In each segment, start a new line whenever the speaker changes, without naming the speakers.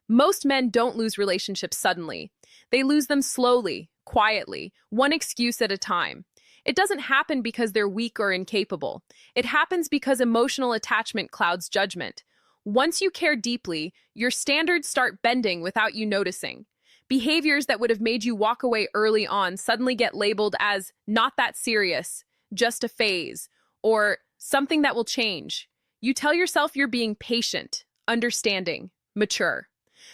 Most men don't lose relationships suddenly. They lose them slowly, quietly, one excuse at a time. It doesn't happen because they're weak or incapable. It happens because emotional attachment clouds judgment. Once you care deeply, your standards start bending without you noticing. Behaviors that would have made you walk away early on suddenly get labeled as not that serious, just a phase, or something that will change. You tell yourself you're being patient, understanding, mature.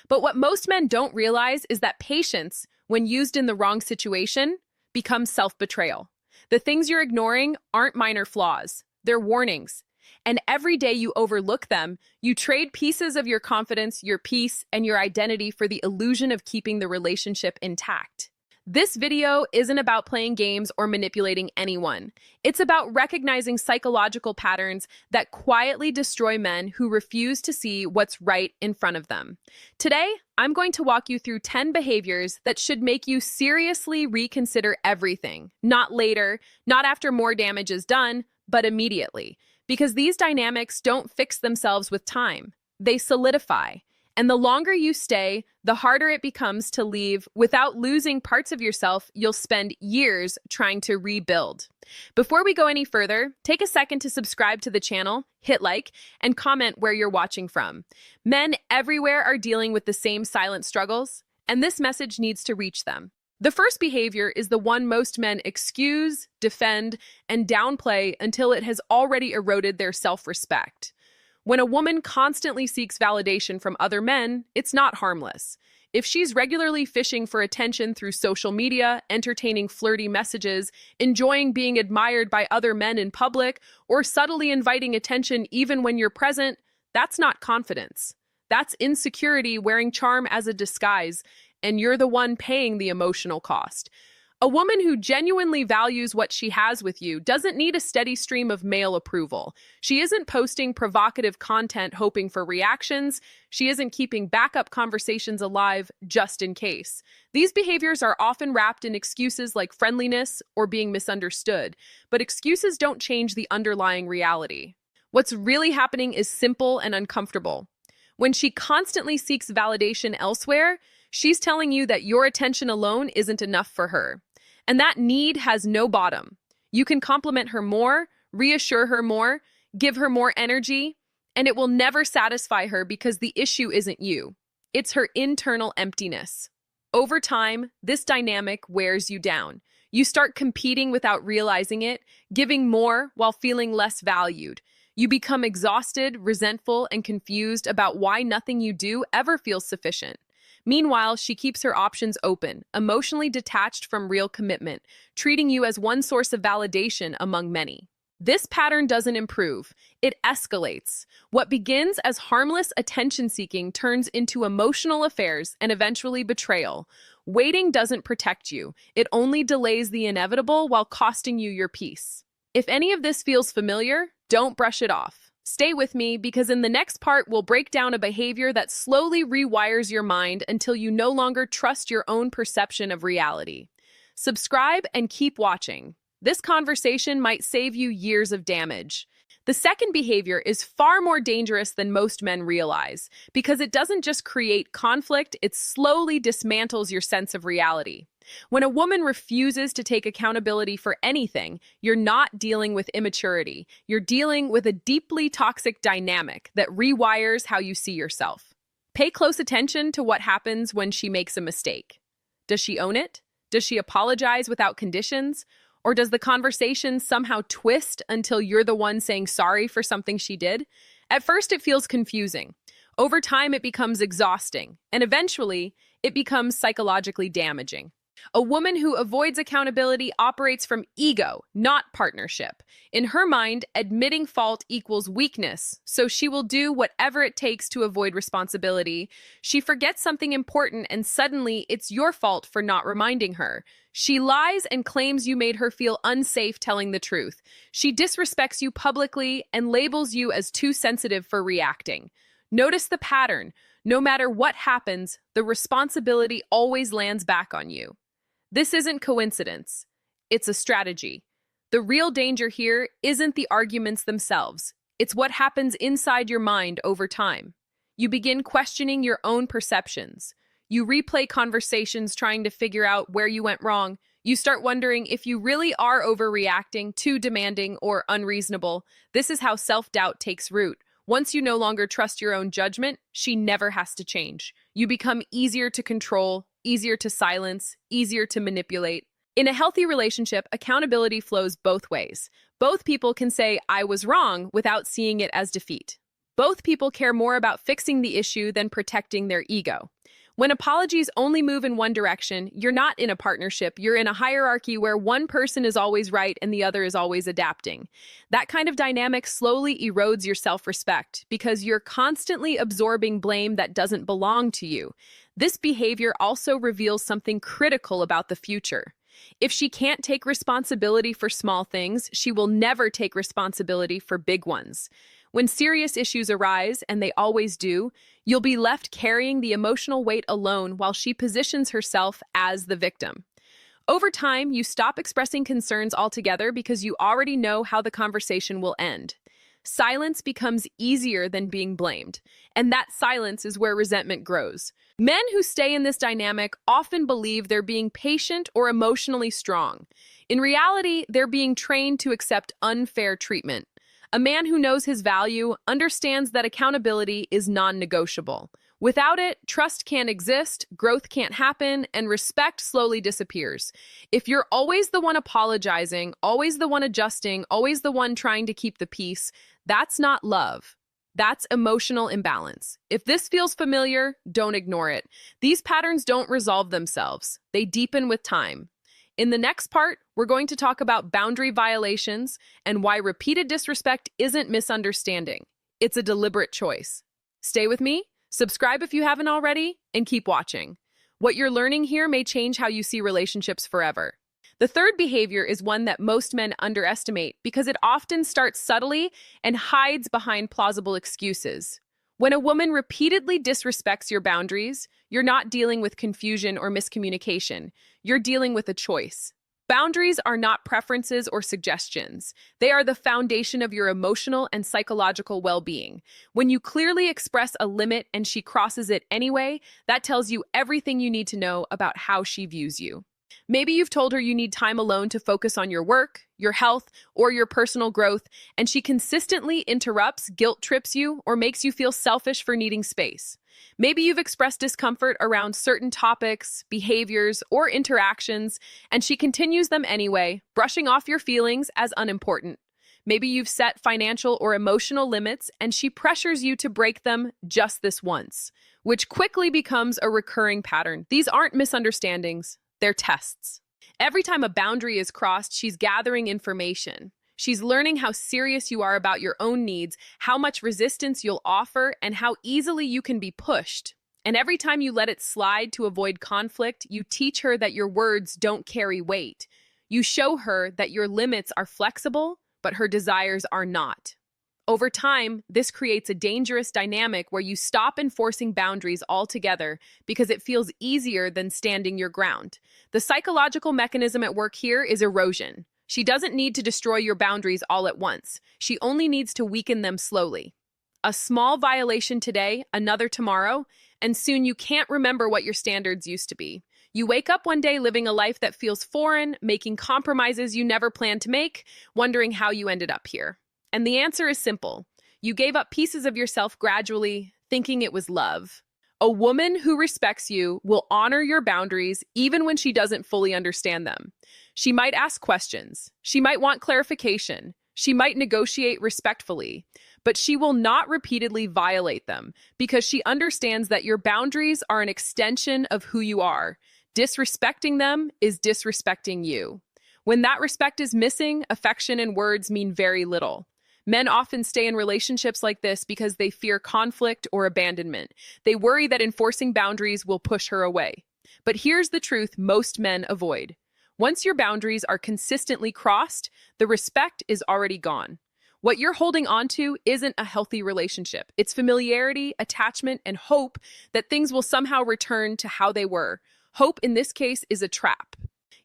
But what most men don't realize is that patience, when used in the wrong situation, becomes self-betrayal. The things you're ignoring aren't minor flaws, they're warnings. And every day you overlook them, you trade pieces of your confidence, your peace, and your identity for the illusion of keeping the relationship intact. This video isn't about playing games or manipulating anyone. It's about recognizing psychological patterns that quietly destroy men who refuse to see what's right in front of them. Today, I'm going to walk you through 10 behaviors that should make you seriously reconsider everything. Not later, not after more damage is done, but immediately. Because these dynamics don't fix themselves with time. They solidify. And the longer you stay, the harder it becomes to leave without losing parts of yourself you'll spend years trying to rebuild. Before we go any further, take a second to subscribe to the channel, hit like, and comment where you're watching from. Men everywhere are dealing with the same silent struggles, and this message needs to reach them. The first behavior is the one most men excuse, defend, and downplay until it has already eroded their self-respect. When a woman constantly seeks validation from other men, it's not harmless. If she's regularly fishing for attention through social media, entertaining flirty messages, enjoying being admired by other men in public, or subtly inviting attention even when you're present, that's not confidence. That's insecurity wearing charm as a disguise, and you're the one paying the emotional cost. A woman who genuinely values what she has with you doesn't need a steady stream of male approval. She isn't posting provocative content hoping for reactions. She isn't keeping backup conversations alive just in case. These behaviors are often wrapped in excuses like friendliness or being misunderstood, but excuses don't change the underlying reality. What's really happening is simple and uncomfortable. When she constantly seeks validation elsewhere, she's telling you that your attention alone isn't enough for her. And that need has no bottom. You can compliment her more, reassure her more, give her more energy, and it will never satisfy her because the issue isn't you. It's her internal emptiness. Over time, this dynamic wears you down. You start competing without realizing it, giving more while feeling less valued. You become exhausted, resentful, and confused about why nothing you do ever feels sufficient. Meanwhile, she keeps her options open, emotionally detached from real commitment, treating you as one source of validation among many. This pattern doesn't improve, it escalates. What begins as harmless attention-seeking turns into emotional affairs and eventually betrayal. Waiting doesn't protect you, it only delays the inevitable while costing you your peace. If any of this feels familiar, don't brush it off. Stay with me because in the next part, we'll break down a behavior that slowly rewires your mind until you no longer trust your own perception of reality. Subscribe and keep watching. This conversation might save you years of damage. The second behavior is far more dangerous than most men realize because it doesn't just create conflict, it slowly dismantles your sense of reality. When a woman refuses to take accountability for anything, you're not dealing with immaturity. You're dealing with a deeply toxic dynamic that rewires how you see yourself. Pay close attention to what happens when she makes a mistake. Does she own it? Does she apologize without conditions? Or does the conversation somehow twist until you're the one saying sorry for something she did? At first, it feels confusing. Over time, it becomes exhausting. And eventually, it becomes psychologically damaging. A woman who avoids accountability operates from ego, not partnership. In her mind, admitting fault equals weakness, so she will do whatever it takes to avoid responsibility. She forgets something important and suddenly it's your fault for not reminding her. She lies and claims you made her feel unsafe telling the truth. She disrespects you publicly and labels you as too sensitive for reacting. Notice the pattern. No matter what happens, the responsibility always lands back on you. This isn't coincidence. It's a strategy. The real danger here isn't the arguments themselves. It's what happens inside your mind over time. You begin questioning your own perceptions. You replay conversations trying to figure out where you went wrong. You start wondering if you really are overreacting, too demanding, or unreasonable. This is how self-doubt takes root. Once you no longer trust your own judgment, she never has to change. You become easier to control, easier to silence, easier to manipulate. In a healthy relationship, accountability flows both ways. Both people can say, "I was wrong," without seeing it as defeat. Both people care more about fixing the issue than protecting their ego. When apologies only move in one direction, you're not in a partnership, you're in a hierarchy where one person is always right and the other is always adapting. That kind of dynamic slowly erodes your self-respect because you're constantly absorbing blame that doesn't belong to you. This behavior also reveals something critical about the future. If she can't take responsibility for small things, she will never take responsibility for big ones. When serious issues arise, and they always do, you'll be left carrying the emotional weight alone while she positions herself as the victim. Over time, you stop expressing concerns altogether because you already know how the conversation will end. Silence becomes easier than being blamed, and that silence is where resentment grows. Men who stay in this dynamic often believe they're being patient or emotionally strong. In reality, they're being trained to accept unfair treatment. A man who knows his value understands that accountability is non-negotiable. Without it, trust can't exist, growth can't happen, and respect slowly disappears. If you're always the one apologizing, always the one adjusting, always the one trying to keep the peace, that's not love. That's emotional imbalance. If this feels familiar, don't ignore it. These patterns don't resolve themselves. They deepen with time. In the next part, we're going to talk about boundary violations and why repeated disrespect isn't misunderstanding. It's a deliberate choice. Stay with me, subscribe if you haven't already, and keep watching. What you're learning here may change how you see relationships forever. The third behavior is one that most men underestimate because it often starts subtly and hides behind plausible excuses. When a woman repeatedly disrespects your boundaries, you're not dealing with confusion or miscommunication. You're dealing with a choice. Boundaries are not preferences or suggestions. They are the foundation of your emotional and psychological well-being. When you clearly express a limit and she crosses it anyway, that tells you everything you need to know about how she views you. Maybe you've told her you need time alone to focus on your work, your health, or your personal growth, and she consistently interrupts, guilt trips you, or makes you feel selfish for needing space. Maybe you've expressed discomfort around certain topics, behaviors, or interactions, and she continues them anyway, brushing off your feelings as unimportant. Maybe you've set financial or emotional limits, and she pressures you to break them just this once, which quickly becomes a recurring pattern. These aren't misunderstandings. They're tests. Every time a boundary is crossed, she's gathering information. She's learning how serious you are about your own needs, how much resistance you'll offer, and how easily you can be pushed. And every time you let it slide to avoid conflict, you teach her that your words don't carry weight. You show her that your limits are flexible, but her desires are not. Over time, this creates a dangerous dynamic where you stop enforcing boundaries altogether because it feels easier than standing your ground. The psychological mechanism at work here is erosion. She doesn't need to destroy your boundaries all at once. She only needs to weaken them slowly. A small violation today, another tomorrow, and soon you can't remember what your standards used to be. You wake up one day living a life that feels foreign, making compromises you never planned to make, wondering how you ended up here. And the answer is simple. You gave up pieces of yourself gradually, thinking it was love. A woman who respects you will honor your boundaries even when she doesn't fully understand them. She might ask questions. She might want clarification. She might negotiate respectfully. But she will not repeatedly violate them because she understands that your boundaries are an extension of who you are. Disrespecting them is disrespecting you. When that respect is missing, affection and words mean very little. Men often stay in relationships like this because they fear conflict or abandonment. They worry that enforcing boundaries will push her away. But here's the truth most men avoid. Once your boundaries are consistently crossed, the respect is already gone. What you're holding on to isn't a healthy relationship. It's familiarity, attachment, and hope that things will somehow return to how they were. Hope in this case is a trap.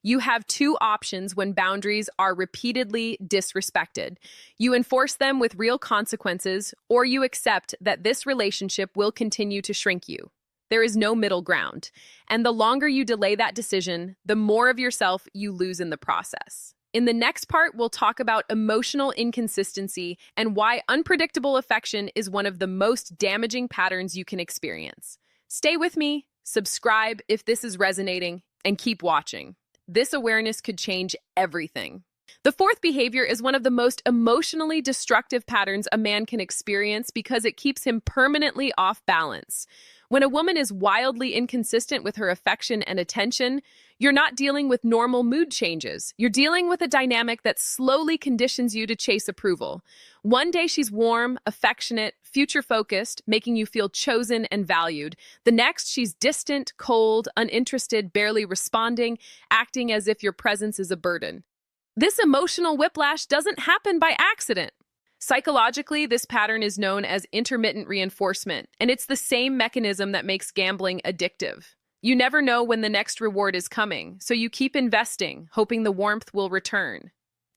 You have two options when boundaries are repeatedly disrespected. You enforce them with real consequences, or you accept that this relationship will continue to shrink you. There is no middle ground. And the longer you delay that decision, the more of yourself you lose in the process. In the next part, we'll talk about emotional inconsistency and why unpredictable affection is one of the most damaging patterns you can experience. Stay with me, subscribe if this is resonating, and keep watching. This awareness could change everything. The fourth behavior is one of the most emotionally destructive patterns a man can experience because it keeps him permanently off balance. When a woman is wildly inconsistent with her affection and attention, you're not dealing with normal mood changes. You're dealing with a dynamic that slowly conditions you to chase approval. One day she's warm, affectionate, future-focused, making you feel chosen and valued. The next, she's distant, cold, uninterested, barely responding, acting as if your presence is a burden. This emotional whiplash doesn't happen by accident. Psychologically, this pattern is known as intermittent reinforcement, and it's the same mechanism that makes gambling addictive. You never know when the next reward is coming, so you keep investing, hoping the warmth will return.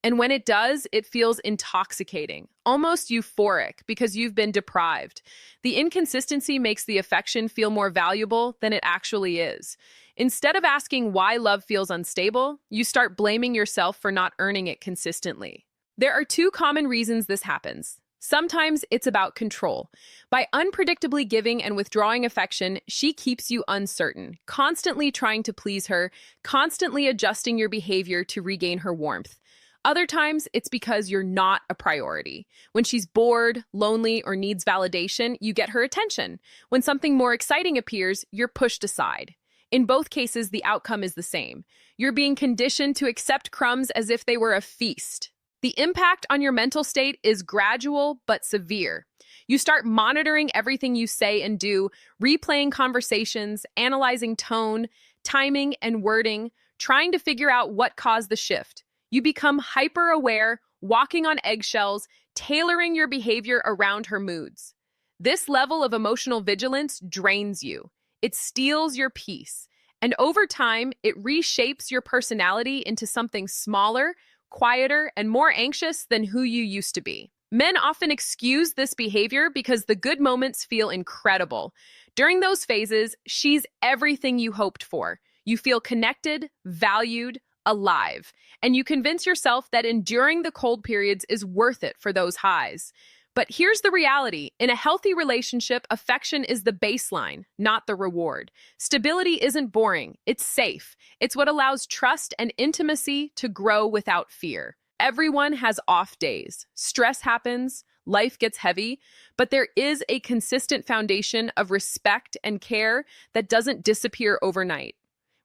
And when it does, it feels intoxicating, almost euphoric, because you've been deprived. The inconsistency makes the affection feel more valuable than it actually is. Instead of asking why love feels unstable, you start blaming yourself for not earning it consistently. There are two common reasons this happens. Sometimes it's about control. By unpredictably giving and withdrawing affection, she keeps you uncertain, constantly trying to please her, constantly adjusting your behavior to regain her warmth. Other times, it's because you're not a priority. When she's bored, lonely, or needs validation, you get her attention. When something more exciting appears, you're pushed aside. In both cases, the outcome is the same. You're being conditioned to accept crumbs as if they were a feast. The impact on your mental state is gradual but severe. You start monitoring everything you say and do, replaying conversations, analyzing tone, timing, and wording, trying to figure out what caused the shift. You become hyper-aware, walking on eggshells, tailoring your behavior around her moods. This level of emotional vigilance drains you. It steals your peace. And over time, it reshapes your personality into something smaller, quieter, and more anxious than who you used to be. Men often excuse this behavior because the good moments feel incredible. During those phases, she's everything you hoped for. You feel connected, valued, alive, and you convince yourself that enduring the cold periods is worth it for those highs. But here's the reality. In a healthy relationship, affection is the baseline, not the reward. Stability isn't boring, it's safe. It's what allows trust and intimacy to grow without fear. Everyone has off days. Stress happens, life gets heavy, but there is a consistent foundation of respect and care that doesn't disappear overnight.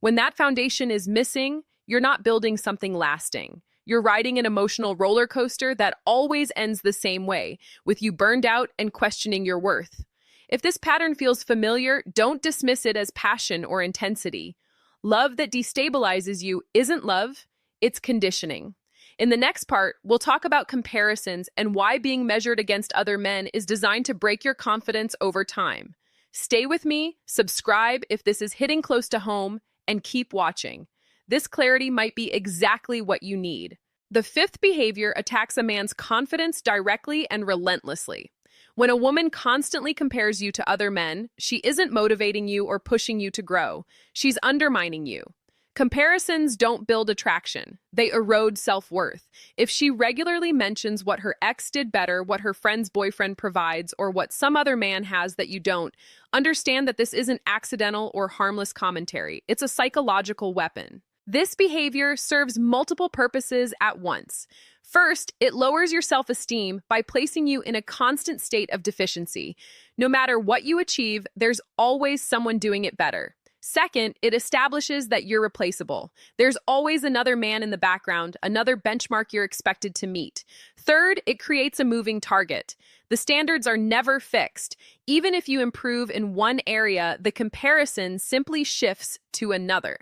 When that foundation is missing, you're not building something lasting. You're riding an emotional roller coaster that always ends the same way, with you burned out and questioning your worth. If this pattern feels familiar, don't dismiss it as passion or intensity. Love that destabilizes you isn't love, it's conditioning. In the next part, we'll talk about comparisons and why being measured against other men is designed to break your confidence over time. Stay with me, subscribe if this is hitting close to home, and keep watching. This clarity might be exactly what you need. The fifth behavior attacks a man's confidence directly and relentlessly. When a woman constantly compares you to other men, she isn't motivating you or pushing you to grow. She's undermining you. Comparisons don't build attraction. They erode self-worth. If she regularly mentions what her ex did better, what her friend's boyfriend provides, or what some other man has that you don't, understand that this isn't accidental or harmless commentary. It's a psychological weapon. This behavior serves multiple purposes at once. First, it lowers your self-esteem by placing you in a constant state of deficiency. No matter what you achieve, there's always someone doing it better. Second, it establishes that you're replaceable. There's always another man in the background, another benchmark you're expected to meet. Third, it creates a moving target. The standards are never fixed. Even if you improve in one area, the comparison simply shifts to another.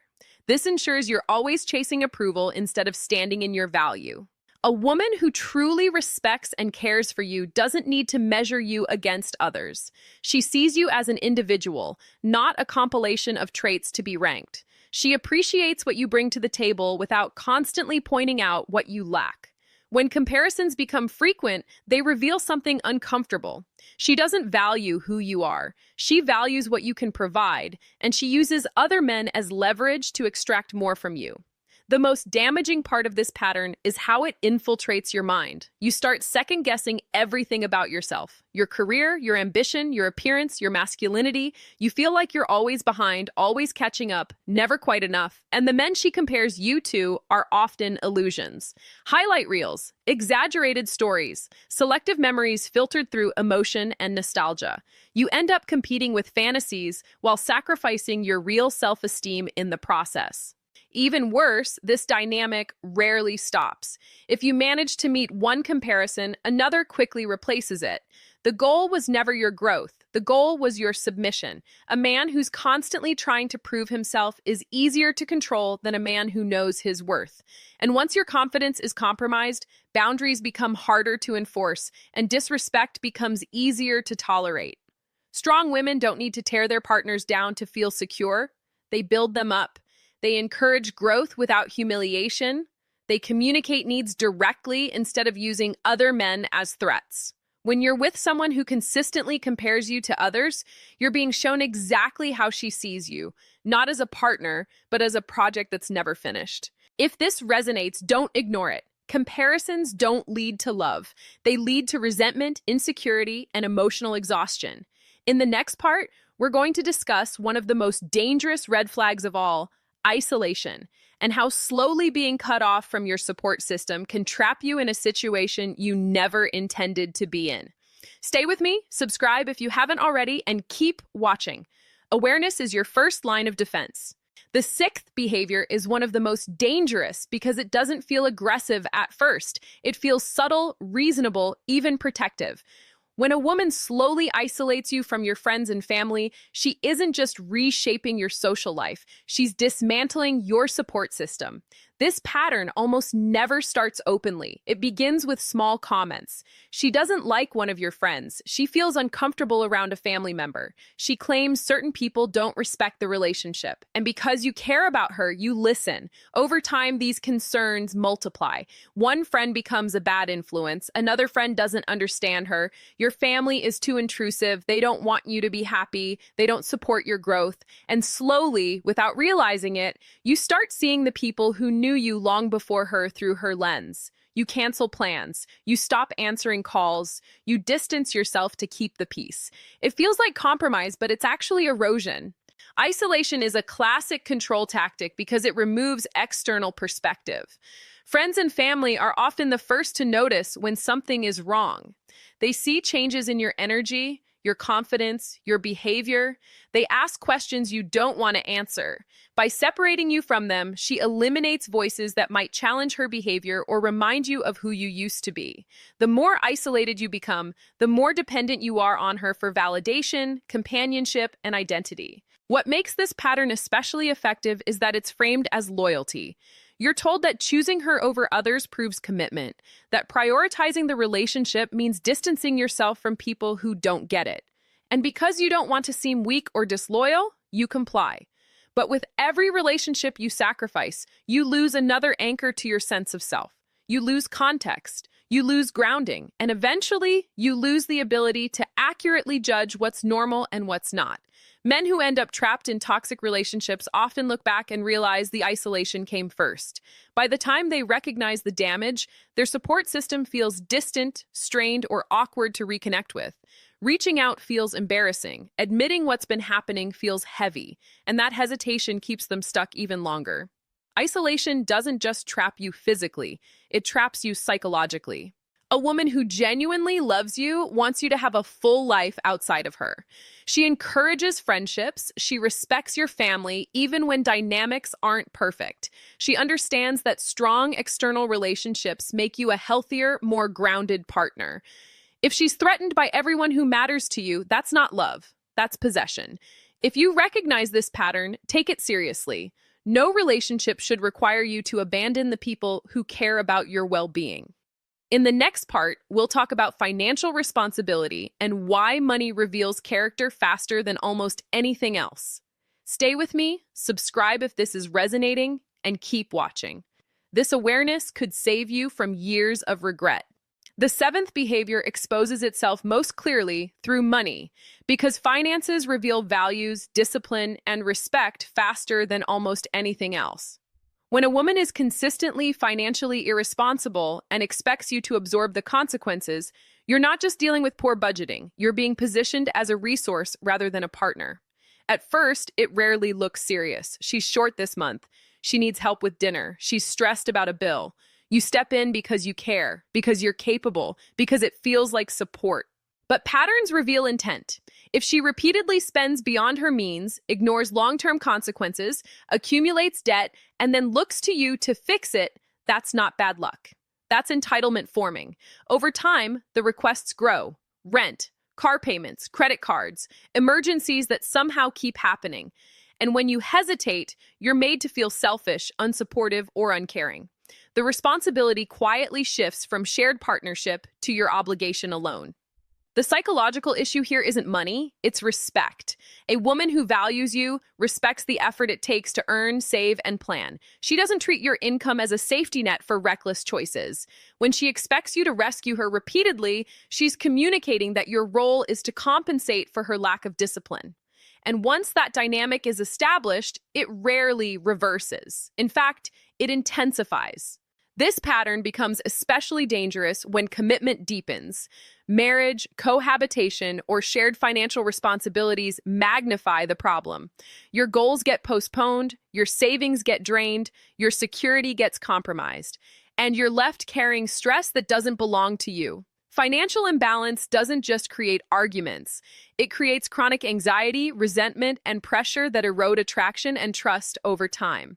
This ensures you're always chasing approval instead of standing in your value. A woman who truly respects and cares for you doesn't need to measure you against others. She sees you as an individual, not a compilation of traits to be ranked. She appreciates what you bring to the table without constantly pointing out what you lack. When comparisons become frequent, they reveal something uncomfortable. She doesn't value who you are. She values what you can provide, and she uses other men as leverage to extract more from you. The most damaging part of this pattern is how it infiltrates your mind. You start second-guessing everything about yourself. Your career, your ambition, your appearance, your masculinity. You feel like you're always behind, always catching up, never quite enough. And the men she compares you to are often illusions. Highlight reels, exaggerated stories, selective memories filtered through emotion and nostalgia. You end up competing with fantasies while sacrificing your real self-esteem in the process. Even worse, this dynamic rarely stops. If you manage to meet one comparison, another quickly replaces it. The goal was never your growth. The goal was your submission. A man who's constantly trying to prove himself is easier to control than a man who knows his worth. And once your confidence is compromised, boundaries become harder to enforce, and disrespect becomes easier to tolerate. Strong women don't need to tear their partners down to feel secure. They build them up. They encourage growth without humiliation. They communicate needs directly instead of using other men as threats. When you're with someone who consistently compares you to others, you're being shown exactly how she sees you, not as a partner, but as a project that's never finished. If this resonates, don't ignore it. Comparisons don't lead to love. They lead to resentment, insecurity, and emotional exhaustion. In the next part, we're going to discuss one of the most dangerous red flags of all, isolation, and how slowly being cut off from your support system can trap you in a situation you never intended to be in. Stay with me, subscribe if you haven't already, and keep watching. Awareness is your first line of defense. The sixth behavior is one of the most dangerous because it doesn't feel aggressive at first. It feels subtle, reasonable, even protective. When a woman slowly isolates you from your friends and family, she isn't just reshaping your social life, she's dismantling your support system. This pattern almost never starts openly. It begins with small comments. She doesn't like one of your friends. She feels uncomfortable around a family member. She claims certain people don't respect the relationship. And because you care about her, you listen. Over time, these concerns multiply. One friend becomes a bad influence. Another friend doesn't understand her. Your family is too intrusive. They don't want you to be happy. They don't support your growth. And slowly, without realizing it, you start seeing the people who knew you long before her through her lens. You cancel plans. You stop answering calls. You distance yourself to keep the peace. It feels like compromise, but it's actually erosion. Isolation is a classic control tactic because it removes external perspective. Friends and family are often the first to notice when something is wrong. They see changes in your energy, your confidence, your behavior. They ask questions you don't want to answer. By separating you from them, she eliminates voices that might challenge her behavior or remind you of who you used to be. The more isolated you become, the more dependent you are on her for validation, companionship, and identity. What makes this pattern especially effective is that it's framed as loyalty. You're told that choosing her over others proves commitment, that prioritizing the relationship means distancing yourself from people who don't get it. And because you don't want to seem weak or disloyal, you comply. But with every relationship you sacrifice, you lose another anchor to your sense of self. You lose context, you lose grounding, and eventually you lose the ability to accurately judge what's normal and what's not. Men who end up trapped in toxic relationships often look back and realize the isolation came first. By the time they recognize the damage, their support system feels distant, strained, or awkward to reconnect with. Reaching out feels embarrassing. Admitting what's been happening feels heavy, and that hesitation keeps them stuck even longer. Isolation doesn't just trap you physically, it traps you psychologically. A woman who genuinely loves you wants you to have a full life outside of her. She encourages friendships. She respects your family, even when dynamics aren't perfect. She understands that strong external relationships make you a healthier, more grounded partner. If she's threatened by everyone who matters to you, that's not love. That's possession. If you recognize this pattern, take it seriously. No relationship should require you to abandon the people who care about your well-being. In the next part, we'll talk about financial responsibility and why money reveals character faster than almost anything else. Stay with me, subscribe if this is resonating, and keep watching. This awareness could save you from years of regret. The seventh behavior exposes itself most clearly through money, because finances reveal values, discipline, and respect faster than almost anything else. When a woman is consistently financially irresponsible and expects you to absorb the consequences, you're not just dealing with poor budgeting, you're being positioned as a resource rather than a partner. At first, it rarely looks serious. She's short this month. She needs help with dinner. She's stressed about a bill. You step in because you care, because you're capable, because it feels like support. But patterns reveal intent. If she repeatedly spends beyond her means, ignores long-term consequences, accumulates debt, and then looks to you to fix it, that's not bad luck. That's entitlement forming. Over time, the requests grow. Rent, car payments, credit cards, emergencies that somehow keep happening. And when you hesitate, you're made to feel selfish, unsupportive, or uncaring. The responsibility quietly shifts from shared partnership to your obligation alone. The psychological issue here isn't money, it's respect. A woman who values you respects the effort it takes to earn, save, and plan. She doesn't treat your income as a safety net for reckless choices. When she expects you to rescue her repeatedly, she's communicating that your role is to compensate for her lack of discipline. And once that dynamic is established, it rarely reverses. In fact, it intensifies. This pattern becomes especially dangerous when commitment deepens. Marriage, cohabitation, or shared financial responsibilities magnify the problem. Your goals get postponed, your savings get drained, your security gets compromised, and you're left carrying stress that doesn't belong to you. Financial imbalance doesn't just create arguments. It creates chronic anxiety, resentment, and pressure that erode attraction and trust over time.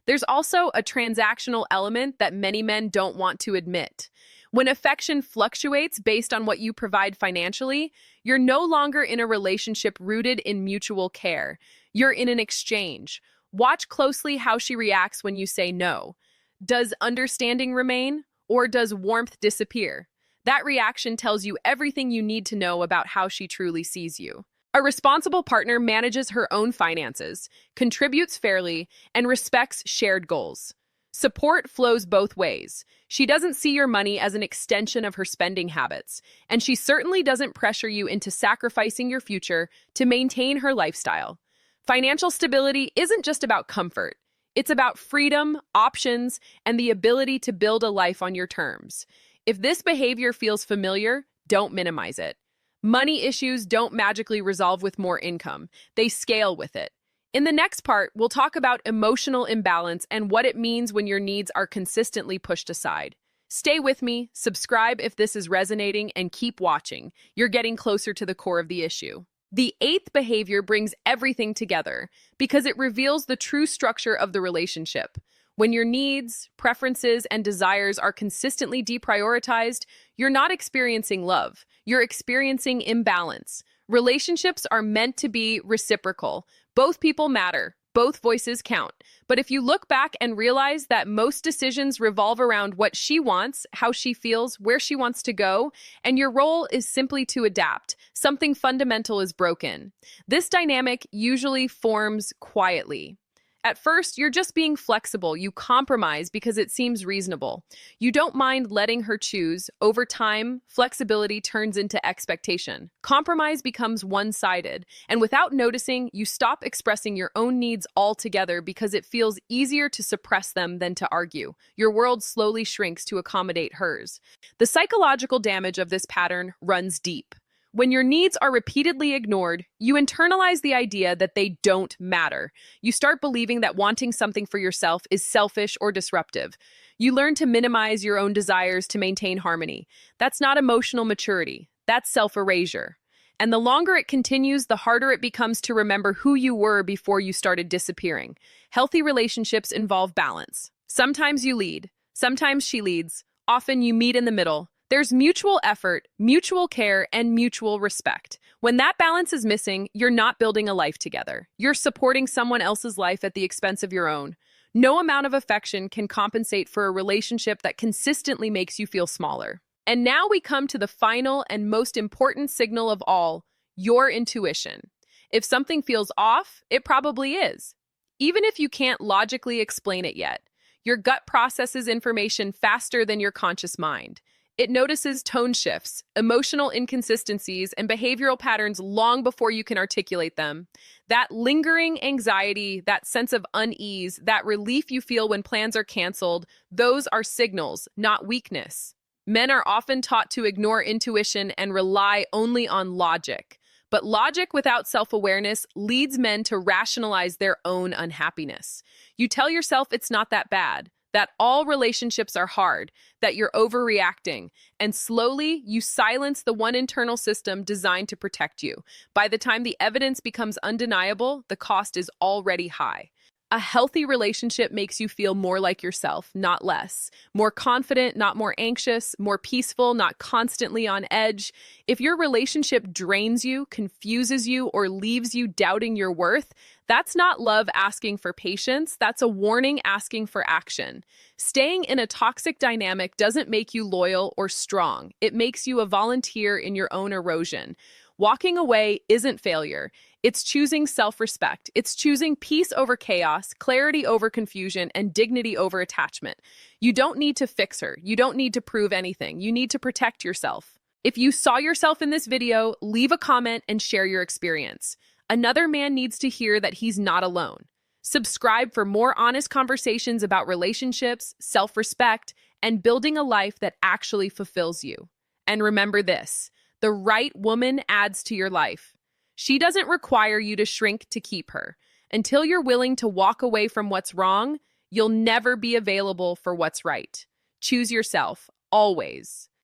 There's also a transactional element that many men don't want to admit. When affection fluctuates based on what you provide financially, you're no longer in a relationship rooted in mutual care. You're in an exchange. Watch closely how she reacts when you say no. Does understanding remain, or does warmth disappear? That reaction tells you everything you need to know about how she truly sees you. A responsible partner manages her own finances, contributes fairly, and respects shared goals. Support flows both ways. She doesn't see your money as an extension of her spending habits, and she certainly doesn't pressure you into sacrificing your future to maintain her lifestyle. Financial stability isn't just about comfort. It's about freedom, options, and the ability to build a life on your terms. If this behavior feels familiar, don't minimize it. Money issues don't magically resolve with more income. They scale with it. In the next part, we'll talk about emotional imbalance and what it means when your needs are consistently pushed aside. Stay with me, subscribe if this is resonating, and keep watching. You're getting closer to the core of the issue. The eighth behavior brings everything together because it reveals the true structure of the relationship. When your needs, preferences, and desires are consistently deprioritized, you're not experiencing love. You're experiencing imbalance. Relationships are meant to be reciprocal. Both people matter. Both voices count. But if you look back and realize that most decisions revolve around what she wants, how she feels, where she wants to go, and your role is simply to adapt, something fundamental is broken. This dynamic usually forms quietly. At first, you're just being flexible. You compromise because it seems reasonable. You don't mind letting her choose. Over time, flexibility turns into expectation. Compromise becomes one-sided, and without noticing, you stop expressing your own needs altogether because it feels easier to suppress them than to argue. Your world slowly shrinks to accommodate hers. The psychological damage of this pattern runs deep. When your needs are repeatedly ignored, you internalize the idea that they don't matter. You start believing that wanting something for yourself is selfish or disruptive. You learn to minimize your own desires to maintain harmony. That's not emotional maturity. That's self-erasure. And the longer it continues, the harder it becomes to remember who you were before you started disappearing. Healthy relationships involve balance. Sometimes you lead. Sometimes she leads. Often you meet in the middle. There's mutual effort, mutual care, and mutual respect. When that balance is missing, you're not building a life together. You're supporting someone else's life at the expense of your own. No amount of affection can compensate for a relationship that consistently makes you feel smaller. And now we come to the final and most important signal of all, your intuition. If something feels off, it probably is. Even if you can't logically explain it yet, your gut processes information faster than your conscious mind. It notices tone shifts, emotional inconsistencies, and behavioral patterns long before you can articulate them. That lingering anxiety, that sense of unease, that relief you feel when plans are canceled, those are signals, not weakness. Men are often taught to ignore intuition and rely only on logic. But logic without self-awareness leads men to rationalize their own unhappiness. You tell yourself it's not that bad, that all relationships are hard, that you're overreacting, and slowly you silence the one internal system designed to protect you. By the time the evidence becomes undeniable, the cost is already high. A healthy relationship makes you feel more like yourself, not less. More confident, not more anxious. More peaceful, not constantly on edge. If your relationship drains you, confuses you, or leaves you doubting your worth, that's not love asking for patience. That's a warning asking for action. Staying in a toxic dynamic doesn't make you loyal or strong. It makes you a volunteer in your own erosion. Walking away isn't failure. It's choosing self-respect. It's choosing peace over chaos, clarity over confusion, and dignity over attachment. You don't need to fix her. You don't need to prove anything. You need to protect yourself. If you saw yourself in this video, leave a comment and share your experience. Another man needs to hear that he's not alone. Subscribe for more honest conversations about relationships, self-respect, and building a life that actually fulfills you. And remember this, the right woman adds to your life. She doesn't require you to shrink to keep her. Until you're willing to walk away from what's wrong, you'll never be available for what's right. Choose yourself, always.